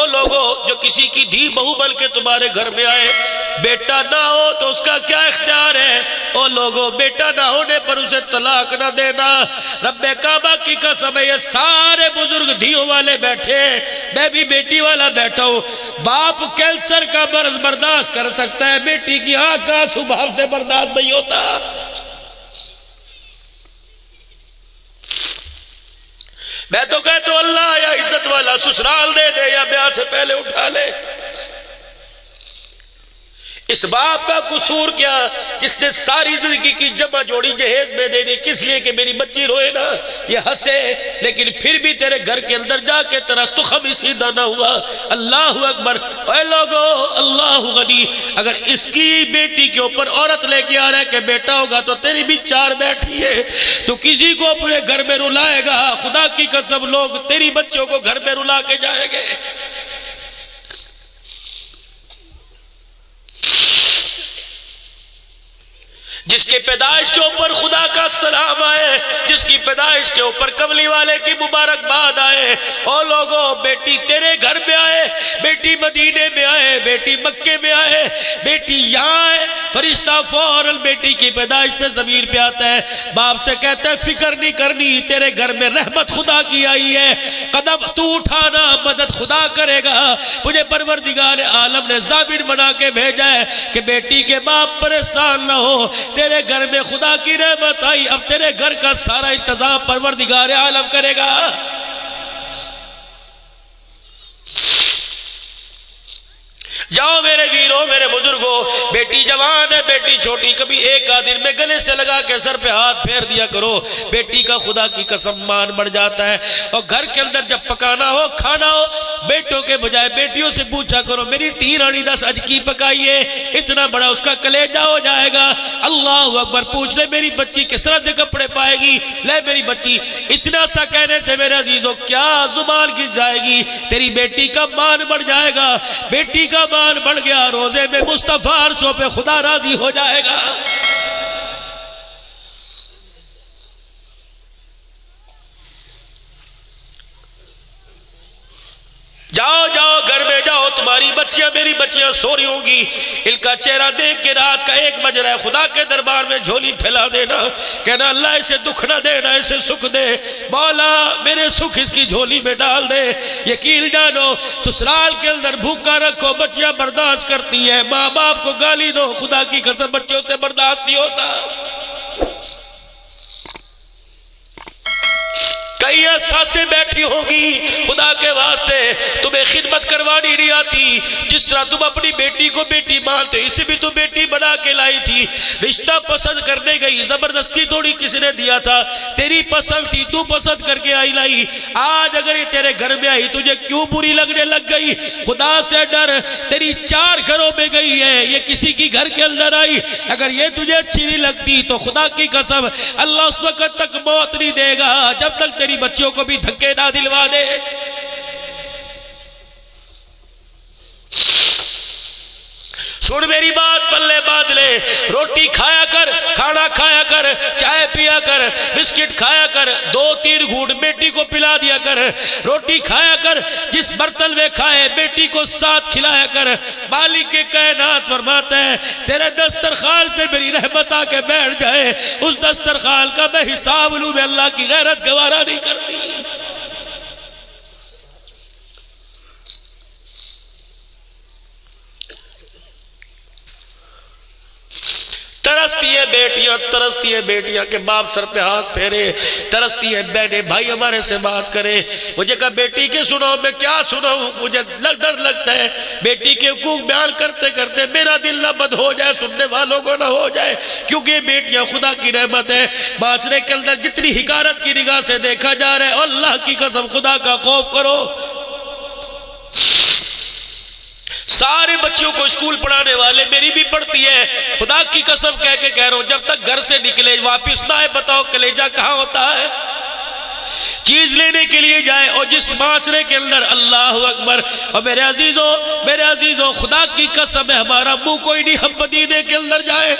او لوگو جو کسی کی دھی بہو بن کے تمہارے گھر میں آئے، بیٹا نہ ہو تو اس کا کیا اختیار ہے؟ او لوگو بیٹا نہ ہونے پر اسے طلاق نہ دینا۔ رب کعبہ کی قسم ہے، یہ سارے بزرگ دھیوں والے بیٹھے، میں بھی بیٹی والا بیٹھا ہوں۔ باپ کینسر کا مرض برداشت کر سکتا ہے، بیٹی کی آنکھ کا آنسو باپ سے برداشت نہیں ہوتا۔ میں تو کہتا ہوں اللہ یا عزت والا سسرال دے دے یا بیاہ سے پہلے اٹھا لے۔ اس باپ کا قصور کیا جس نے ساری زندگی کی جمع جوڑی جہیز میں دے دی، کس لیے کہ میری بچی روئے نا، یہ ہنسے، لیکن پھر بھی تیرے گھر کے اندر جا کے تیرا تخم ہی سیدھا نہ ہوا۔ اللہ اکبر۔ اے لوگو اللہ غنی، اگر اس کی بیٹی کے اوپر عورت لے کے آ رہا ہے کہ بیٹا ہوگا تو تیری بھی چار بیٹھی ہے، تو کسی کو اپنے گھر میں رلائے گا، خدا کی قسم لوگ تیری بچوں کو گھر میں رلا کے جائیں گے۔ جس کی پیدائش کے اوپر خدا کا سلام آئے، جس کی پیدائش کے اوپر کملی والے کی مبارکباد آئے، او لوگو بیٹی تیرے گھر میں آئے، بیٹی مدینے میں آئے، بیٹی مکے میں آئے، بیٹی یہاں آئے، فرشتہ فوراً بیٹی کی پیدائش پہ زمین پہ آتا ہے، باپ سے کہتا ہے فکر نہیں کرنی، تیرے گھر میں رحمت خدا کی آئی ہے، قدم تو اٹھانا مدد خدا کرے گا۔ مجھے پروردگار عالم نے ضامن بنا کے بھیجا ہے کہ بیٹی کے باپ پریشان نہ ہو، تیرے گھر میں خدا کی رحمت آئی، اب تیرے گھر کا سارا انتظام پروردگار عالم کرے گا۔ جاؤ میرے ویروں میرے بزرگوں، بیٹی جوان ہے بیٹی چھوٹی، کبھی ایک آدھر میں گلے سے لگا کے سر پہ ہاتھ پھیر دیا کرو، بیٹی کا خدا کی قسم مان بڑھ جاتا ہے۔ اور گھر کے اندر جب پکانا ہو کھانا ہو، بیٹوں کے بجائے بیٹیوں سے پوچھا کرو میری 3 آنی 10 اج کی پکائی ہے، اتنا بڑا اس کا کلیجہ ہو جائے گا۔ اللہ اکبر۔ پوچھ لے میری بچی کس طرح کے کپڑے پائے گی، لے میری بچی، اتنا سا کہنے سے میرے عزیزوں کیا زبان گھس جائے گی، تیری بیٹی کا مان بڑھ جائے گا۔ بیٹی کا مان بڑھ گیا، روزے میں مصطفیٰ عرشوں پہ خدا راضی ہو جائے گا۔ جاؤ جاؤ گھر میں جاؤ، تمہاری بچیاں میری بچیاں سو رہی ہوں گی، ان کا چہرہ دیکھ کے رات کا 1 بج رہا ہے، خدا کے دربار میں جھولی پھیلا دینا، کہنا اللہ اسے دکھ نہ دینا، اسے سکھ دے، مولا میرے سکھ اس کی جھولی میں ڈال دے۔ یقین جانو سسرال کے اندر بھوکا رکھو، بچیاں برداشت کرتی ہیں، ماں باپ کو گالی دو، خدا کی قسم بچوں سے برداشت نہیں ہوتا۔ کئی احساسیں بیٹھی ہوگی، خدا کے واسطے تمہیں خدمت کروانی نہیں آتی، جس طرح تم اپنی بیٹی کو بیٹی مانتے، اسے بھی تو بیٹی بنا کے لائی تھی، رشتہ پسند کرنے گئی، زبردستی تھوڑی کسی نے دیا تھا، تیری پسند تھی، تو پسند کر کے آئی لائی، آج اگر یہ تیرے گھر میں آئی تجھے کیوں بری لگنے لگ گئی؟ خدا سے ڈر، تیری 4 گھروں میں گئی ہے، یہ کسی کی گھر کے اندر آئی، اگر یہ تجھے اچھی نہیں لگتی تو خدا کی قسم اللہ اس وقت تک موت نہیں دے گا جب تک تیری بچیوں کو بھی دھکے نہ دلوا دے۔ سن میری بات، پلے باندھ لے، روٹی کھایا کر، کھانا کھایا کر، چائے پیا کر، بسکٹ کھایا کر، 2-3 گھونٹ بیٹی کو پلا دیا کر، روٹی کھایا کر، جس برتن میں کھائے بیٹی کو ساتھ کھلایا کر۔ مالک کے کائنات فرماتا ہے تیرے دسترخوان پہ میری رحمت آ کے بیٹھ جائے، اس دسترخوان کا میں حساب لوں، میں اللہ کی غیرت گوارا نہیں کرتی۔ ترستی ہے بیٹیاں کہ باپ سر پہ ہاتھ پھیرے، ترستی ہے بہنیں بھائی ہمارے سے بات کرے۔ مجھے کہا بیٹی کے سناؤ، میں کیا سناؤں، مجھے ڈر لگتا ہے بیٹی کے حقوق بیان کرتے کرتے میرا دل نہ بد ہو جائے، سننے والوں کو نہ ہو جائے، کیونکہ یہ بیٹیاں خدا کی رحمت ہے۔ معاشرے کے اندر جتنی حقارت کی نگاہ سے دیکھا جا رہا ہے، اللہ کی قسم خدا کا خوف کرو۔ سارے بچوں کو اسکول پڑھانے والے، میری بھی پڑھتی ہے، خدا کی قسم کہہ کے کہہ رہا ہوں جب تک گھر سے نکلے واپس نہ آئے، بتاؤ کلیجہ کہاں ہوتا ہے؟ چیز لینے کے لیے جائے، اور جس معاشرے کے اندر اللہ اکبر، اور میرے عزیزوں خدا کی قسم ہے ہمارا منہ کوئی نہیں، ہم مدینے کے اندر جائے،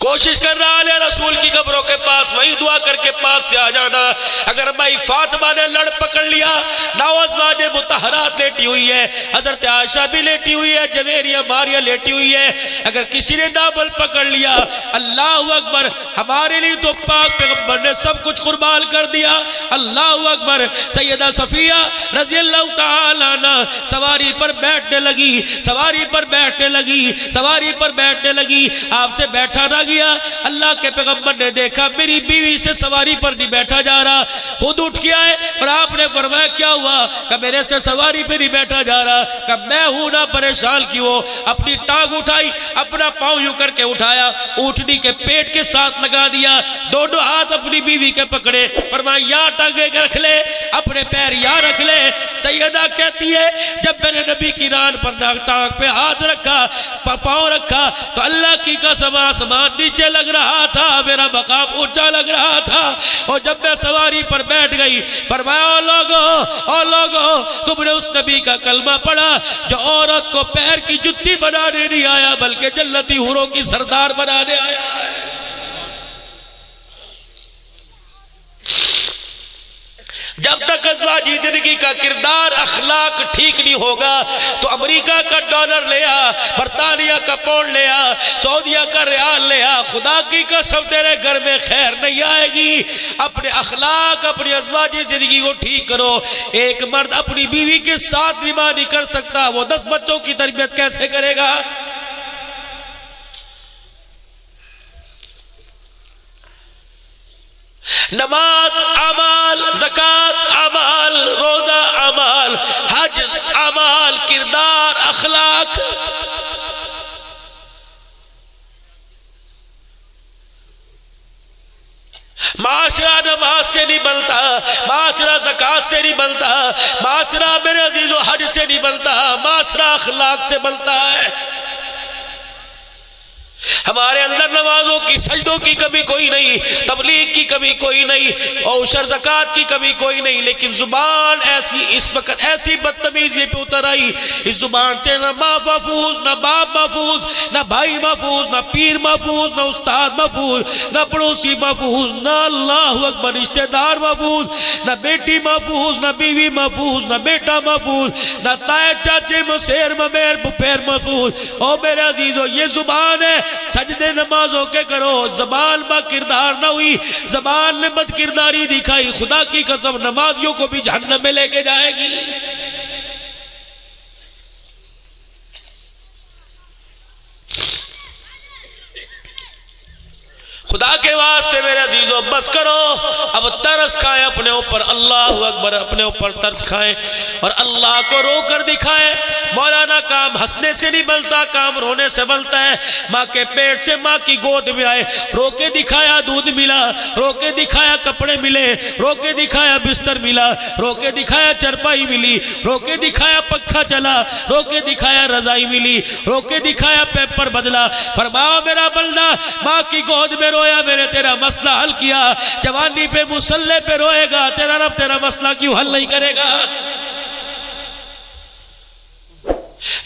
کوشش کر رہا ہے رسول کی قبروں کے پاس وہی دعا کر کے پاس سے آ جانا. اگر بھائی فاطمہ نے لڑ پکڑ لیا، نو ازواج مطہرات لیٹی ہوئی ہے، حضرت عائشہ بھی لیٹی ہوئی ہے، جویریہ ماریہ لیٹی ہوئی ہے، اگر کسی نے ناول پکڑ لیا، اللہ اکبر، ہمارے لیے تو پاک پیغمبر نے سب کچھ قربان کر دیا. اللہ اکبر. سیدہ صفیہ رضی اللہ تعالی عنہ سواری پر بیٹھنے لگی، سواری پر بیٹھنے لگی، سواری پر بیٹھنے لگی، آپ سے بیٹھا نہ گیا. اللہ کے پیغمبر نے دیکھا میری بیوی سے سواری پر نہیں بیٹھا جا رہا، خود اٹھ کے آئے اور آپ نے فرمایا کیا ہوا؟ کہ میرے سے سواری پہ نہیں بیٹھا جا رہا. کہ میں ہوں نہ پریشان کیوں. اپنی ٹانگ اٹھائی، اپنا پاؤں یوں کر کے اٹھایا، اونٹنی کے پیٹ کے ساتھ لگا دیا، دونوں ہاتھ اپنی بیوی کے پکڑے، فرمایا یا ٹانگیں رکھ لے، اپنے پیر یا رکھ لے. سیدہ کہتی ہے جب میں نے نبی کی ران پر ٹانگ پہ ہاتھ رکھا، پاؤں رکھا، تو اللہ کی قسم آسمان نیچے لگ رہا تھا، میرا مقام اونچا لگ رہا تھا. اور جب میں سواری پر بیٹھ گئی، فرمایا او لوگو تم نے اس نبی کا کلمہ پڑھا جو عورت کو پیر کی جتی بنانے نہیں آیا بلکہ جنتی حوروں کی سردار بنانے آیا ہے. جب تک ازواجی زندگی کا کردار اخلاق ٹھیک نہیں ہوگا تو امریکہ کا ڈالر لیا، برطانیہ کا پاؤنڈ لیا، سعودیہ کا ریال لیا، خدا کی قسم تیرے گھر میں خیر نہیں آئے گی. اپنے اخلاق، اپنی ازواجی زندگی کو ٹھیک کرو. ایک مرد اپنی بیوی کے ساتھ نباہ نہیں کر سکتا، وہ 10 بچوں کی تربیت کیسے کرے گا؟ نماز اعمال، زکوٰۃ اعمال، روزہ اعمال، حج اعمال، کردار اخلاق. معاشرہ نماز سے نہیں بنتا، معاشرہ زکوٰۃ سے نہیں بنتا، معاشرہ میرے عزیزو حج سے نہیں بنتا، معاشرہ اخلاق سے بنتا ہے. ہمارے اندر نمازوں کی، سجدوں کی کمی کوئی نہیں، تبلیغ کی کمی کوئی نہیں، اور عشر زکوٰۃ کی کمی کوئی نہیں، لیکن زبان ایسی اس وقت ایسی بدتمیزی پہ اتر آئی، اس زبان سے نہ ماں محفوظ، نہ باپ محفوظ، نہ بھائی محفوظ، نہ پیر محفوظ، نہ استاد محفوظ، نہ پڑوسی محفوظ، نہ اللہ اکبر رشتہ دار محفوظ، نہ بیٹی محفوظ، نہ بیوی محفوظ، نہ بیٹا محفوظ، نہ تائے چاچے مسیر ممیر پپیر محفوظ. او میرے عزیزو یہ زبان ہے، سجدے نمازوں کے کرو، زبان با کردار نہ ہوئی، زبان نے بد کرداری دکھائی، خدا کی قسم نمازیوں کو بھی جہنم میں لے کے جائے گی. خدا کے واسطے میرے عزیزو بس کرو، اب ترس کھائیں اپنے اوپر. اللہ اکبر. اپنے اوپر ترس کھائیں اور اللہ کو رو کر دکھائیں. مولانا کام ہنسنے سے نہیں بنتا، کام رونے سے بنتا ہے. ماں کے پیٹ سے ماں کی گود میں آئے، رو کے دکھایا دودھ ملا، رو کے دکھایا کپڑے ملے، رو کے دکھایا بستر ملا، رو کے دکھایا چرپائی ملی، رو کے دکھایا پنکھا چلا، رو کے دکھایا رضائی ملی، رو کے دکھایا پیپر بدلا. فرماؤ میرا بندہ ماں کی گود میں رویا، میں نے تیرا مسئلہ حل کیا. جوانی پہ مصلے پہ روئے گا، تیرا رب تیرا مسئلہ کیوں حل نہیں کرے گا؟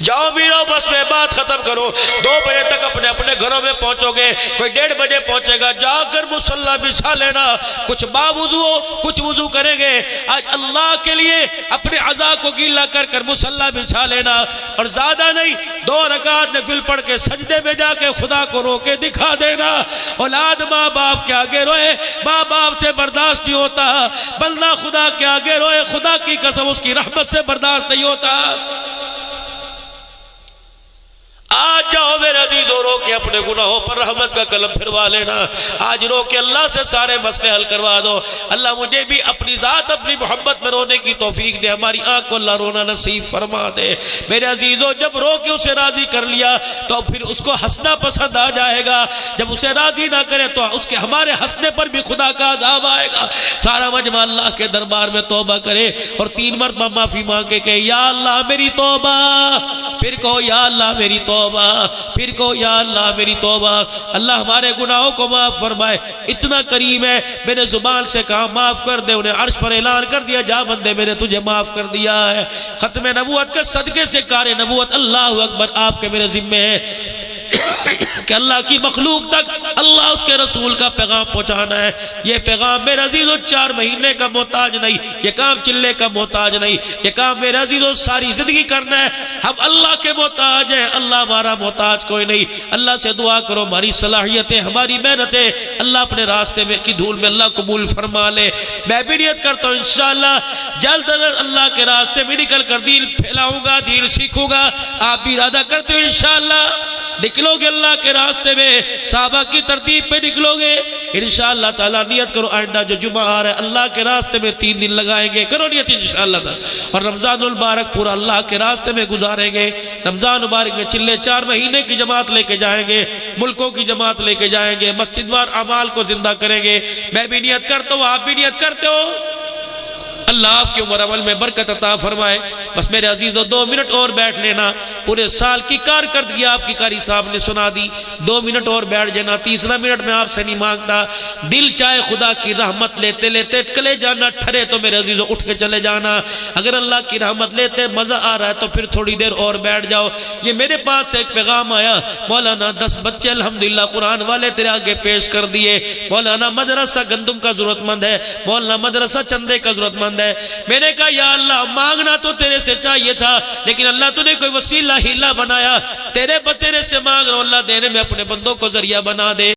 جاؤ میرو بس میں بات ختم کرو. 2 بجے تک اپنے اپنے گھروں میں پہنچو گے، کوئی 1:30 بجے پہنچے گا. جا کر مصلی بچھا لینا، کچھ با وضو ہو، کچھ وضو کریں گے. آج اللہ کے لیے اپنے عزا کو گیلا کر کر مصلی بچھا لینا، اور زیادہ نہیں 2 رکعت نفل پڑھ کے سجدے میں جا کے خدا کو رو کے دکھا دینا. اولاد ماں باپ کے آگے روئے، ماں باپ سے برداشت نہیں ہوتا. بندہ خدا کے آگے روئے، خدا کی قسم اس کی رحمت سے برداشت نہیں ہوتا. آج جاؤ میرے عزیزو رو کے اپنے گناہوں پر رحمت کا قلم پھروا لینا. آج رو کے اللہ سے سارے مسئلے حل کروا دو. اللہ مجھے بھی اپنی ذات اپنی محبت میں رونے کی توفیق دے، ہماری آنکھ کو اللہ رونا نصیب فرما دے. میرے عزیزو جب رو کے اسے راضی کر لیا تو پھر اس کو ہنسنا پسند آ جائے گا. جب اسے راضی نہ کرے تو اس کے ہمارے ہنسنے پر بھی خدا کا عذاب آئے گا. سارا مجمع اللہ کے دربار میں توبہ کرے اور 3 مرتبہ معافی مانگے کہ یا اللہ میری توبہ، پھر کہو یا اللہ میری توبہ، پھر کہو یا اللہ میری توبہ. اللہ ہمارے گناہوں کو معاف فرمائے. اتنا کریم ہے، میں نے زبان سے کہا معاف کر دے، انہیں عرش پر اعلان کر دیا جا بندے میں نے تجھے معاف کر دیا ہے. ختم نبوت کے صدقے سے کار نبوت اللہ اکبر آپ کے میرے ذمے ہے. کہ اللہ کی مخلوق تک اللہ اس کے رسول کا پیغام پہنچانا ہے. یہ پیغام میرے عزیزو 4 مہینے کا محتاج نہیں, یہ کام چلے کا محتاج نہیں, یہ کام میرے عزیزو ساری زندگی کرنا ہے. ہم اللہ کے محتاج ہیں, اللہ ہمارا محتاج کوئی نہیں. اللہ سے دعا کرو ہماری صلاحیتیں, ہماری محنتیں اللہ اپنے راستے میں کی دھول میں اللہ قبول فرما لے. میں بھی نیت کرتا ہوں انشاءاللہ جلد از اللہ کے راستے میں نکل کر دین پھیلاؤں گا, دین سیکھوں گا. آپ بھی ارادہ کرتے ہو انشاءاللہ نکلو گے اللہ کے راستے میں, صحابہ کی ترتیب پہ نکلو گے انشاءاللہ تعالیٰ. نیت کرو آئندہ جو جمعہ آ رہا ہے اللہ کے راستے میں 3 دن لگائیں گے, کرو نیت انشاءاللہ تعالیٰ. اور رمضان المبارک پورا اللہ کے راستے میں گزاریں گے. رمضان مبارک میں چلے 4 مہینے کی جماعت لے کے جائیں گے, ملکوں کی جماعت لے کے جائیں گے, مسجد وار اعمال کو زندہ کریں گے. میں بھی نیت کرتا ہوں, آپ بھی نیت کرتے ہو. اللہ آپ کی عمر عمل میں برکت عطا فرمائے. بس میرے عزیزو 2 منٹ اور بیٹھ لینا. پورے سال کی کارکردگی آپ کی قاری صاحب نے سنا دی, 2 منٹ اور بیٹھ جانا. تیسرا منٹ میں آپ سے نہیں مانگتا. دل چاہے خدا کی رحمت لیتے لیتے کلے جانا ٹھرے تو میرے عزیزو اٹھ کے چلے جانا. اگر اللہ کی رحمت لیتے مزہ آ رہا ہے تو پھر تھوڑی دیر اور بیٹھ جاؤ. یہ میرے پاس سے ایک پیغام آیا, مولانا 10 بچے الحمدللہ قرآن والے تیرے آگے پیش کر دیے. مولانا مدرسہ گندم کا ضرورت مند ہے, مولانا مدرسہ چندے کا ضرورت مند ہے. میں نے کہا یا اللہ مانگنا تو تیرے سے چاہیے تھا, لیکن اللہ تو نے کوئی وسیلہ ہیلہ بنایا, تیرے سے مانگ رہا ہوں اللہ دینے میں اپنے بندوں کو ذریعہ بنا دے.